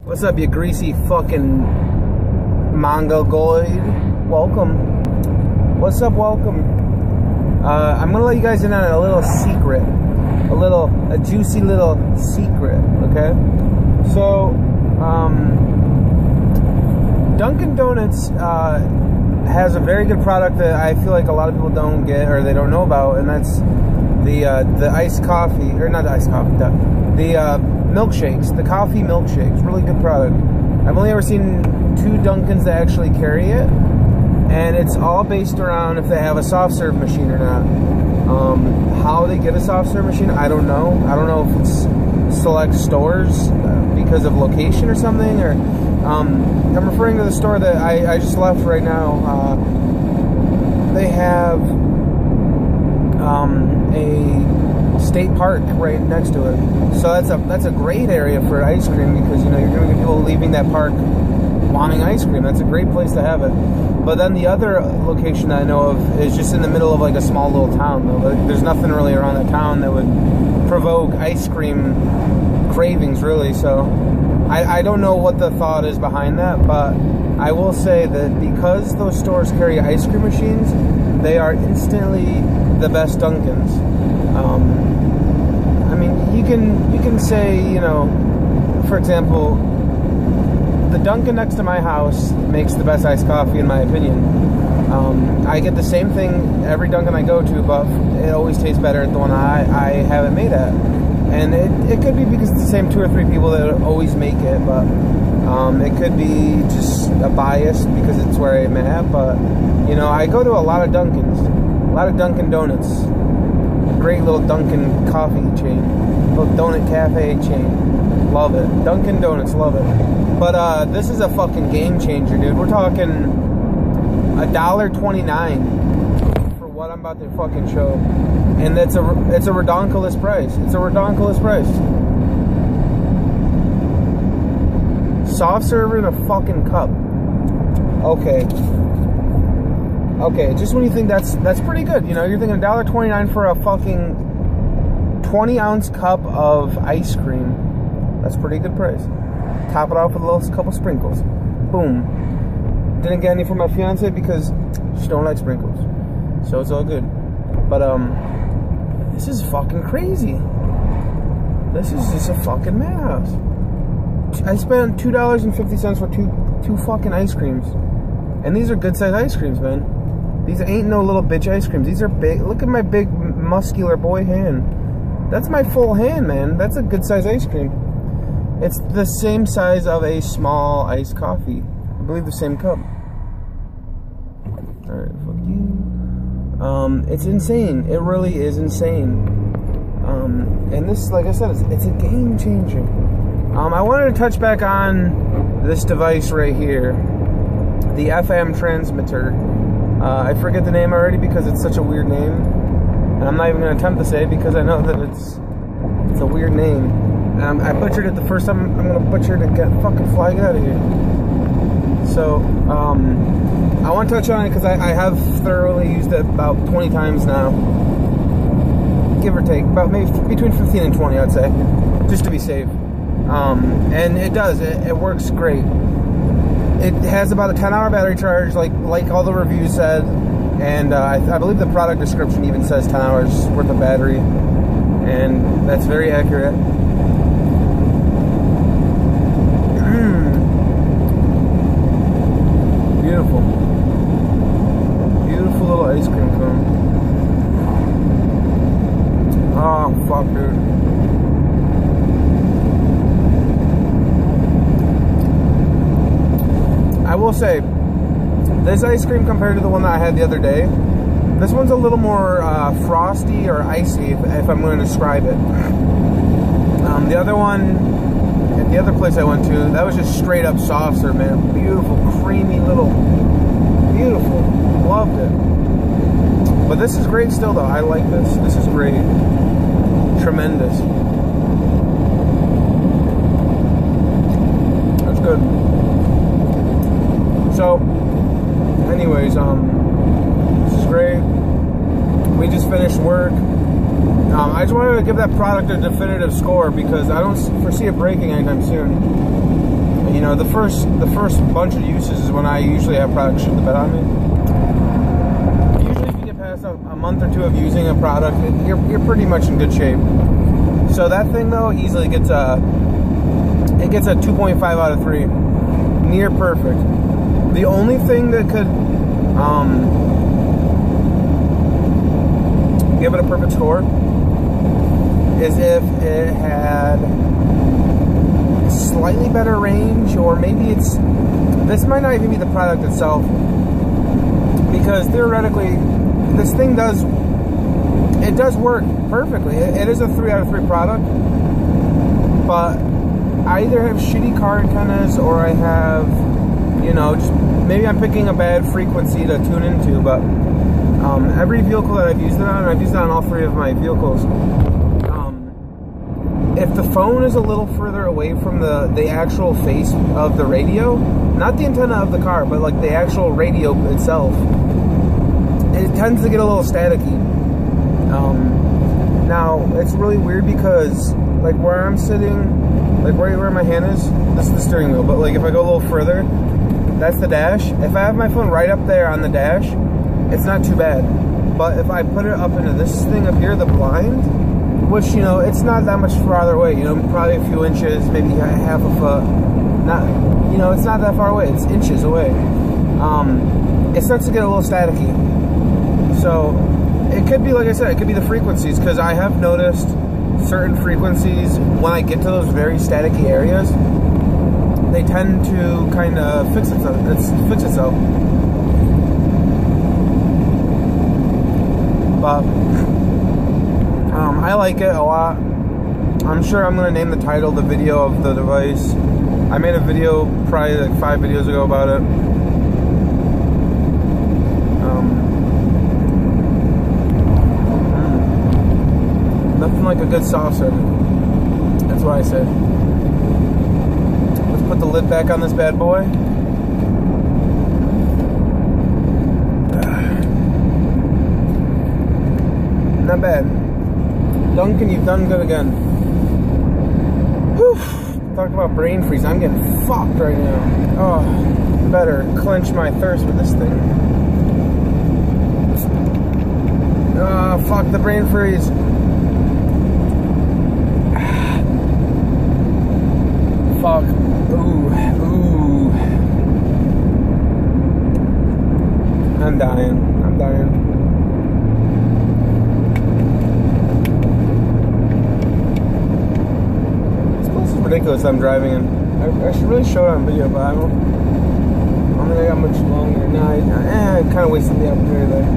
What's up, you greasy fucking Mongoloid? Welcome. What's up, welcome. I'm gonna let you guys in on a little secret. A juicy little secret, okay? So, Dunkin' Donuts has a very good product that I feel like a lot of people don't get or they don't know about, and that's the iced coffee, or not the iced coffee, the milkshakes, the coffee milkshakes. Really good product. I've only ever seen 2 Dunkins that actually carry it, and it's all based around if they have a soft serve machine or not. How they get a soft serve machine, I don't know. I don't know if it's select stores because of location or something, or I'm referring to the store that I just left right now. They have a state park right next to it, so that's a great area for ice cream, because you know you're gonna get people leaving that park wanting ice cream. That's a great place to have it. But then the other location I know of is just in the middle of like a small little town, though. Like, there's nothing really around that town that would provoke ice cream cravings, really. So I don't know what the thought is behind that, but I will say that because those stores carry ice cream machines, they are instantly the best Dunkins. I mean, you can say, you know, for example, the Dunkin' next to my house makes the best iced coffee in my opinion. I get the same thing every Dunkin' I go to, but it always tastes better at the one I have it made at. And it could be because it's the same 2 or 3 people that always make it, but it could be just a bias because it's where I'm at. But you know, I go to a lot of Dunkins, a lot of Dunkin' Donuts. Great little Dunkin' coffee chain, little donut cafe chain. Love it. Dunkin' Donuts, love it. But this is a fucking game changer, dude. We're talking $1.29 for what I'm about to fucking show, and it's a redonkulous price. It's a redonkulous price. Soft serve in a fucking cup. Okay, just when you think that's pretty good, you know, you're thinking $1.29 for a fucking 20-ounce cup of ice cream. That's a pretty good price. Top it off with a little couple sprinkles. Boom. Didn't get any for my fiance because she don't like sprinkles, so it's all good. But this is fucking crazy. This is just a fucking madhouse. I spent $2.50 for two fucking ice creams, and these are good sized ice creams, man. These ain't no little bitch ice creams. These are big. Look at my big muscular boy hand. That's my full hand, man. That's a good sized ice cream. It's the same size of a small iced coffee. I believe the same cup. Alright, fuck you. It's insane. It really is insane. And this, like I said, it's a game changer. I wanted to touch back on this device right here. The FM transmitter. I forget the name already because it's such a weird name. And I'm not even going to attempt to say it because I know that it's a weird name. I butchered it the first time. I'm gonna butcher it again. Fucking fly, get out of here. So, I want to touch on it because I have thoroughly used it about 20 times now, give or take, about maybe between 15 and 20, I'd say, just to be safe. And it does. It works great. It has about a 10-hour battery charge, like all the reviews said, and I believe the product description even says 10 hours worth of battery, and that's very accurate. Beautiful. Beautiful little ice cream cone. Oh, fuck, dude. I will say, this ice cream compared to the one that I had the other day, this one's a little more frosty or icy, if I'm going to describe it. The other one, at the other place I went to, that was just straight up soft serve, man. Beautiful, creamy little, beautiful. Loved it. But this is great still, though. I like this. This is great. Tremendous. That's good. So, anyways, this is great. We just finished work. I just wanted to give that product a definitive score because I don't foresee it breaking anytime soon. know, the first bunch of uses is when I usually have products shit the bed on me. Usually if you get past a month or two of using a product, you're pretty much in good shape. So that thing though easily gets a 2.5 out of 3. Near perfect. The only thing that could give it a perfect score is if it had slightly better range, or maybe this might not even be the product itself, because theoretically this thing does work perfectly. It is a 3 out of 3 product, but I either have shitty car antennas, or I have, you know, just maybe I'm picking a bad frequency to tune into. But every vehicle that I've used it on, I've used it on all 3 of my vehicles. If the phone is a little further away from the actual face of the radio, not the antenna of the car, but like the actual radio itself, it tends to get a little staticky. Now, it's really weird because, like, where I'm sitting, like right where my hand is, this is the steering wheel, but like if I go a little further, that's the dash. If I have my phone right up there on the dash, it's not too bad. But if I put it up into this thing up here, the blind, which, you know, it's not that much farther away, you know, probably a few inches, maybe half a foot, not, you know, it's not that far away, it's inches away. It starts to get a little staticky. So it could be, like I said, it could be the frequencies, because I have noticed certain frequencies, when I get to those very staticky areas, they tend to kind of fix itself. But I like it a lot. I'm sure I'm going to name the title the video of the device. I made a video probably like 5 videos ago about it. Nothing like a good saucer. That's what I said. Let's put the lid back on this bad boy. Not bad. Duncan, you've done good again. Whew. Talk about brain freeze. I'm getting fucked right now. Oh, better clench my thirst with this thing. Oh, fuck the brain freeze. Fuck. Ooh. I'm dying. Ridiculous I'm driving in. I should really show it on video, but I don't think I got much longer. No, I kind of wasted the opportunity there.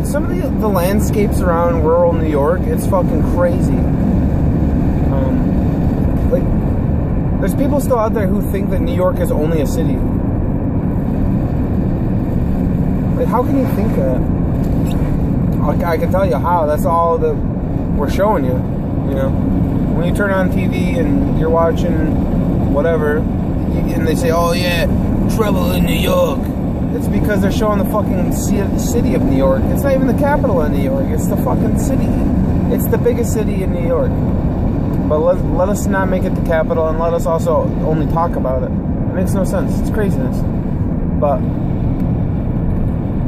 Some of the landscapes around rural New York, it's fucking crazy. Like, there's people still out there who think that New York is only a city. Like, how can you think that? I can tell you how. That's all that we're showing you, you know? When you turn on TV and you're watching whatever, and they say, oh yeah, trouble in New York, it's because they're showing the fucking city of New York. It's not even the capital of New York, it's the fucking city. It's the biggest city in New York. But let us not make it the capital, and let us also only talk about it. It makes no sense. It's craziness. But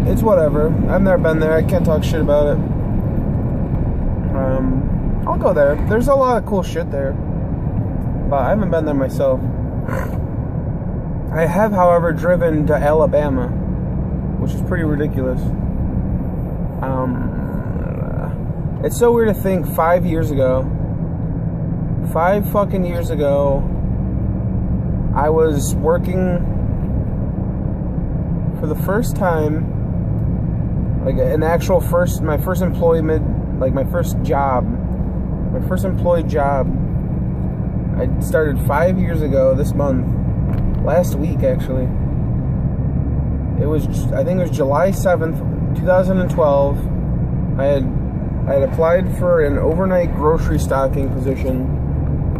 it's whatever. I've never been there. I can't talk shit about it. I'll go there. There's a lot of cool shit there, but I haven't been there myself. I have, however, driven to Alabama, which is pretty ridiculous. It's so weird to think 5 years ago, 5 fucking years ago, I was working for the first time, like an actual my first employment, like my first job. My first employed job, I started 5 years ago this month, last week actually. I think it was July 7th, 2012. I had applied for an overnight grocery stocking position,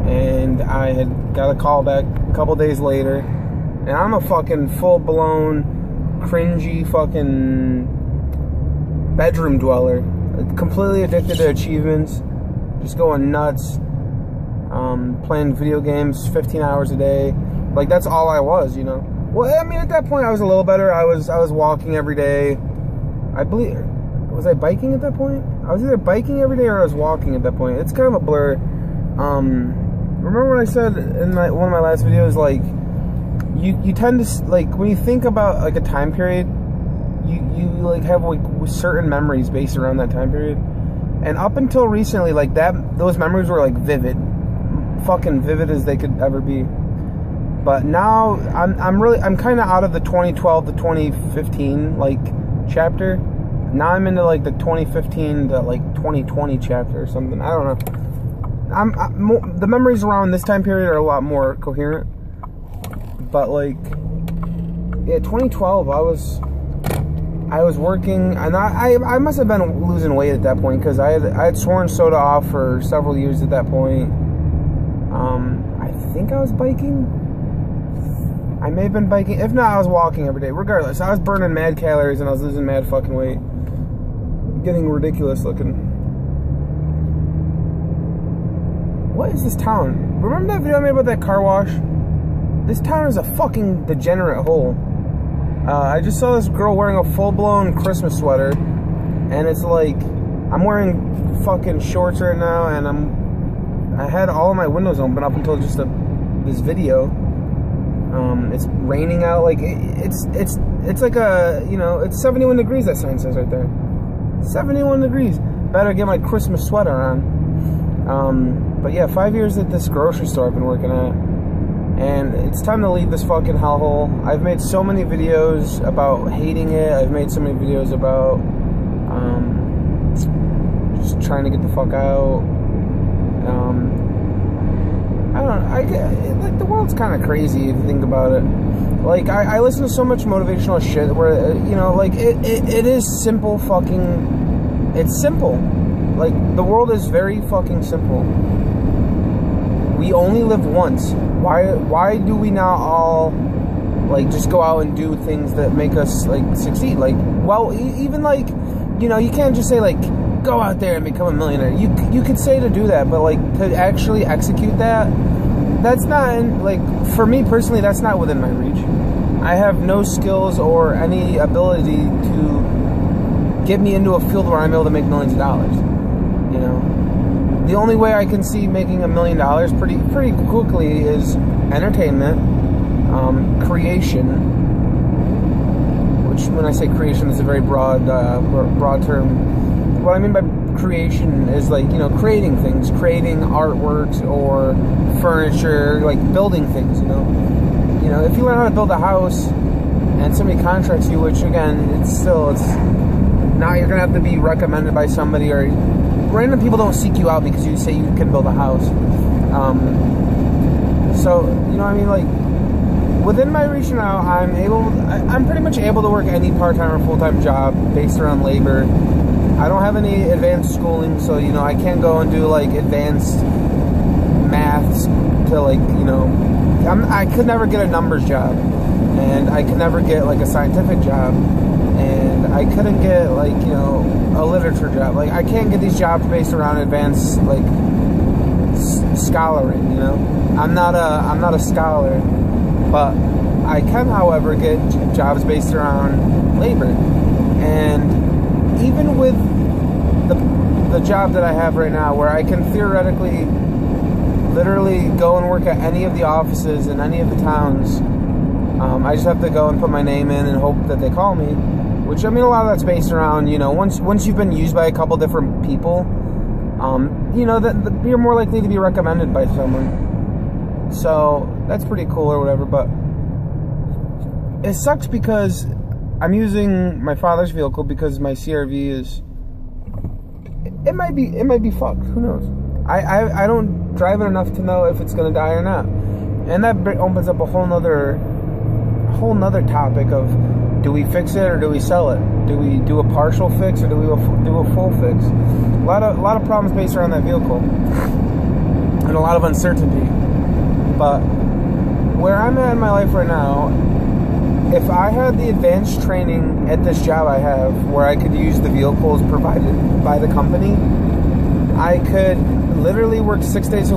and I had got a call back a couple days later, and I'm a fucking full-blown, cringy fucking bedroom dweller, completely addicted to achievements. Just going nuts. playing video games 15 hours a day. Like, that's all I was, you know. Well, I mean, at that point, I was a little better. I was walking every day. I believe, was I biking at that point? I was either biking every day or I was walking at that point. It's kind of a blur. Remember what I said in one of my last videos, like, you tend to, like, when you think about, like, a time period, you like, have, like, certain memories based around that time period. And up until recently, like, those memories were, like, vivid. Fucking vivid as they could ever be. But now, I'm kind of out of the 2012 to 2015, like, chapter. Now I'm into, like, the 2015 to, like, 2020 chapter or something. I don't know. The memories around this time period are a lot more coherent. But, like, yeah, 2012, I was working, and I must have been losing weight at that point, because I had sworn soda off for several years at that point. I think I was biking. I may have been biking. If not, I was walking every day. Regardless, I was burning mad calories and I was losing mad fucking weight. Getting ridiculous looking. What is this town? Remember that video I made about that car wash? This town is a fucking degenerate hole. I just saw this girl wearing a full-blown Christmas sweater, and it's like, I'm wearing fucking shorts right now, and I had all of my windows open up until just this video. It's raining out, like, it's like a, you know, it's 71 degrees, that sign says right there. 71 degrees. Better get my Christmas sweater on. But yeah, 5 years at this grocery store I've been working at. And it's time to leave this fucking hellhole. I've made so many videos about hating it. I've made so many videos about just trying to get the fuck out. I don't know. Like, the world's kind of crazy if you think about it. Like, I listen to so much motivational shit where, you know, like, it is simple fucking... It's simple. Like, the world is very fucking simple. We only live once. Why do we not all, like, just go out and do things that make us, like, succeed? Like, well, even, like, you know, you can't just say, like, go out there and become a millionaire. You could say to do that, but, like, to actually execute that's not, like, for me personally, that's not within my reach. I have no skills or any ability to get me into a field where I'm able to make millions of dollars, you know? The only way I can see making $1 million pretty quickly is entertainment, creation, which, when I say creation, is a very broad term. What I mean by creation is, like, you know, creating things, creating artworks or furniture, like building things, you know. You know, if you learn how to build a house and somebody contracts you, which, again, it's now you're gonna have to be recommended by somebody, or random people don't seek you out because you say you can build a house. So, you know what I mean? Like, within my reach now, I'm pretty much able to work any part-time or full-time job based around labor. I don't have any advanced schooling, so, you know, I can't go and do, like, advanced maths to, like, you know, I could never get a numbers job, and I could never get, like, a scientific job, and I couldn't get, like, you know, a literature job. Like, I can't get these jobs based around advanced, like, scholaring, you know. I'm not a scholar, but I can, however, get jobs based around labor. And even with the job that I have right now, where I can theoretically literally go and work at any of the offices in any of the towns, I just have to go and put my name in and hope that they call me. Which, I mean, a lot of that's based around, you know, once you've been used by a couple different people, you know, that you're more likely to be recommended by someone. So that's pretty cool or whatever. But it sucks because I'm using my father's vehicle because my CRV is. It might be fucked. Who knows? I don't drive it enough to know if it's gonna die or not. And that opens up a whole nother topic of, do we fix it or do we sell it? Do we do a partial fix or do we do a full fix? A lot of problems based around that vehicle, and a lot of uncertainty. But where I'm at in my life right now, if I had the advanced training at this job I have, where I could use the vehicles provided by the company, I could literally work 7 days a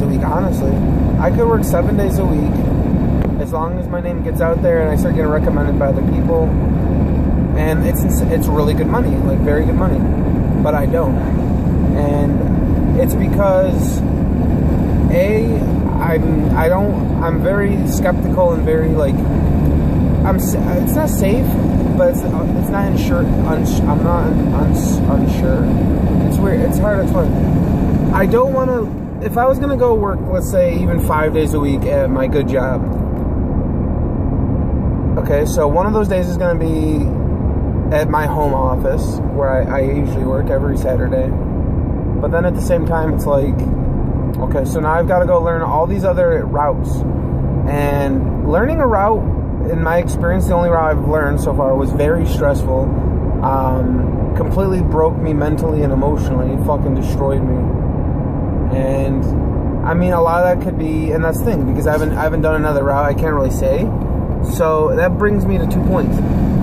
week, honestly. I could work 7 days a week as long as my name gets out there and I start getting recommended by other people. And it's really good money, like very good money. But I don't. And it's because I'm very skeptical and very like it's not safe, but it's not insured. I'm not unsure. It's weird. It's hard to explain. I don't want to. If I was gonna go work, let's say even 5 days a week at my good job. Okay, so one of those days is gonna be at my home office where I usually work every Saturday. But then at the same time, it's like, okay, so now I've got to go learn all these other routes. And learning a route, in my experience, the only route I've learned so far was very stressful. Completely broke me mentally and emotionally. Fucking destroyed me. And I mean, a lot of that could be, and that's the thing, because I haven't done another route. I can't really say. So that brings me to 2 points.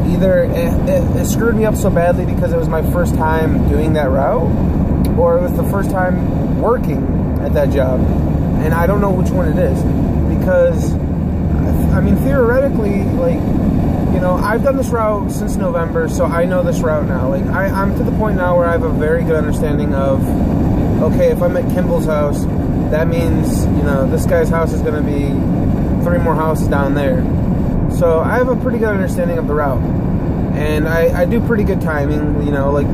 Either it screwed me up so badly because it was my first time doing that route, or it was the first time working at that job, and I don't know which one it is, because I mean, theoretically, like, you know, I've done this route since November, so I know this route now. Like, I'm to the point now where I have a very good understanding of, okay, if I'm at Kimball's house, that means, you know, this guy's house is going to be 3 more houses down there. So I have a pretty good understanding of the route, and I do pretty good timing. You know, like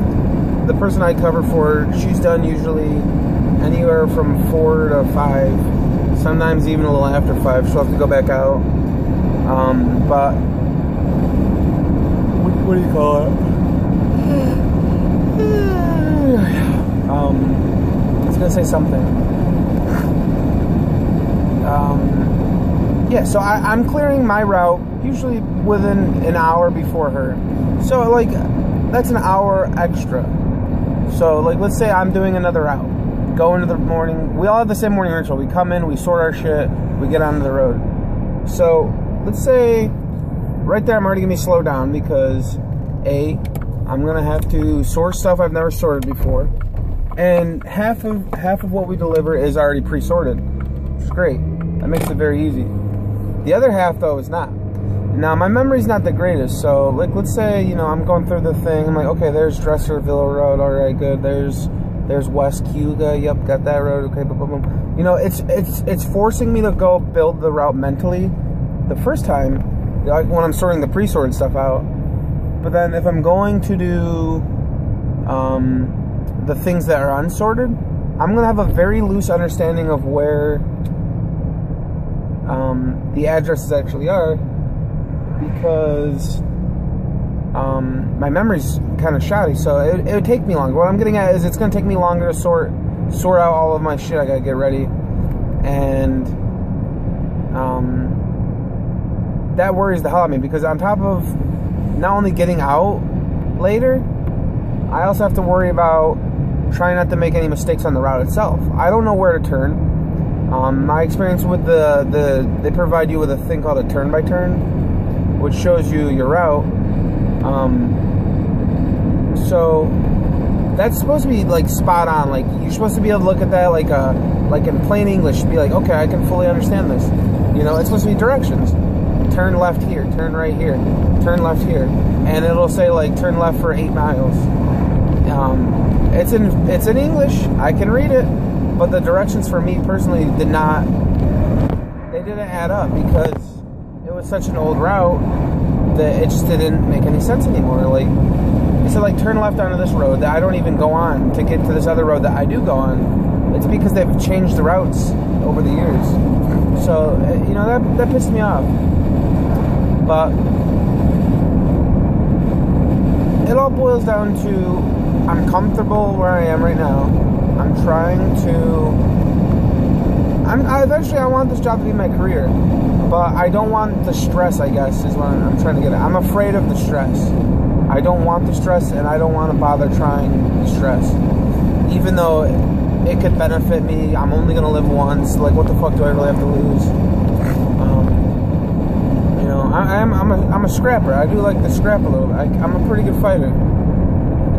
the person I cover for, she's done usually anywhere from 4 to 5, sometimes even a little after 5. She'll have to go back out. But what do you call it? I was gonna say something. Yeah, so I'm clearing my route usually within an hour before her. So, like, that's an hour extra. So, like, let's say I'm doing another route. Go into the morning. We all have the same morning ritual. We come in, we sort our shit, we get onto the road. So, let's say right there I'm already going to be slowed down because, A, I'm going to have to sort stuff I've never sorted before. And half of what we deliver is already pre-sorted, which is great. That makes it very easy. The other half, though, is not. Now, my memory's not the greatest, so, like, let's say, you know, I'm going through the thing, I'm like, okay, there's Dresserville Road, alright, good, there's West Cuga, yep, got that road, okay, boom, boom, boom. You know, it's forcing me to go build the route mentally the first time, like, when I'm sorting the pre-sorted stuff out. But then if I'm going to do the things that are unsorted, I'm going to have a very loose understanding of where the addresses actually are, because my memory's kind of shoddy, so it would take me longer. What I'm getting at is it's going to take me longer to sort out all of my shit I got to get ready, and that worries the hell out of me, because on top of not only getting out later, I also have to worry about trying not to make any mistakes on the route itself. I don't know where to turn. My experience with they provide you with a thing called a turn-by-turn, which shows you your route. So that's supposed to be like spot on. Like, you're supposed to be able to look at that like in plain English, be like, okay, I can fully understand this. You know, it's supposed to be directions. Turn left here, turn right here, turn left here, and it'll say like turn left for 8 miles. It's in English. I can read it. But the directions for me personally didn't add up, because it was such an old route that it just didn't make any sense anymore. Like, it said, like, turn left onto this road that I don't even go on to get to this other road that I do go on. It's because they've changed the routes over the years. So, you know, that pissed me off. But it all boils down to, I'm comfortable where I am right now. I'm trying to... eventually I want this job to be my career, but I don't want the stress, I guess, is what I'm trying to get at. I'm afraid of the stress. I don't want the stress, and I don't want to bother trying the stress. Even though it could benefit me, I'm only going to live once. Like, what the fuck do I really have to lose? You know, I'm a scrapper. I do like to scrap a little bit. I'm a pretty good fighter,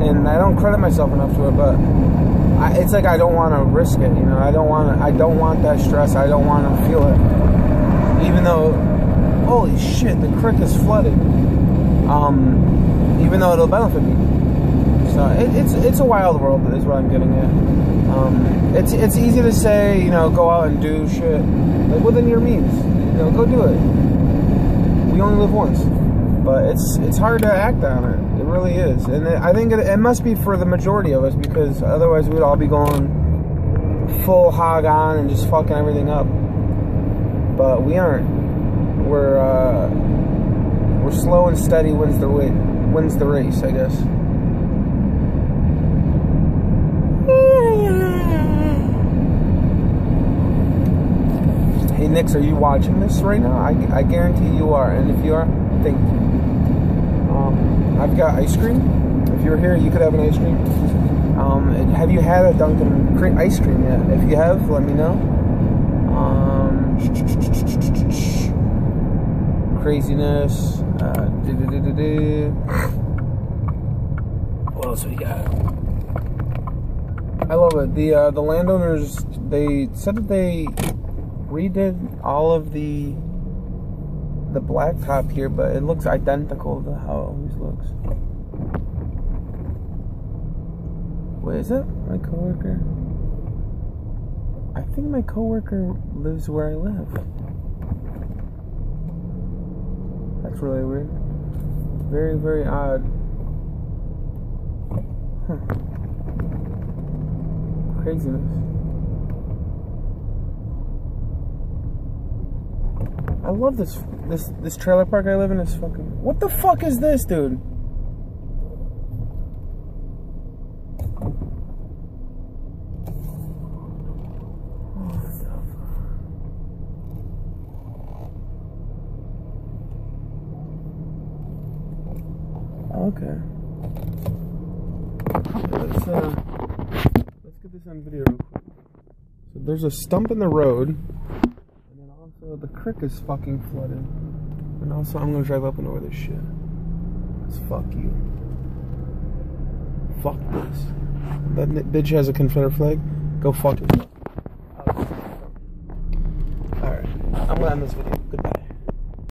and I don't credit myself enough to it, but it's like I don't want to risk it, you know. I don't want that stress. I don't want to feel it. Even though, holy shit, the creek is flooded. Even though it'll benefit me. So it's a wild world, is what I'm getting at. It's easy to say, you know, go out and do shit like within your means. You know, go do it. We only live once, but it's hard to act on it. It really is, and I think it must be for the majority of us, because otherwise we'd all be going full hog on and just fucking everything up. But we aren't. We're slow and steady wins the race, I guess. Hey Nix, are you watching this right now? I guarantee you are, and if you are, thank you. I've got ice cream. If you're here, you could have an ice cream. Have you had a Dunkin' ice cream yet? If you have, let me know. Craziness. What else we got? I love it. The landowners, they said that they redid all of the blacktop here, but it looks identical to how it always looks. Wait, is that my coworker? I think my coworker lives where I live. That's really weird. Very, very odd. Huh. Craziness. I love this trailer park I live in is fucking... What the fuck is this, dude? Okay. Let's get this on video real quick. So there's a stump in the road. So the creek is fucking flooded. And also I'm gonna drive up and over this shit. It's fuck you. Fuck this. That bitch has a Confederate flag. Go fuck yourself. Alright. I'm gonna end this video.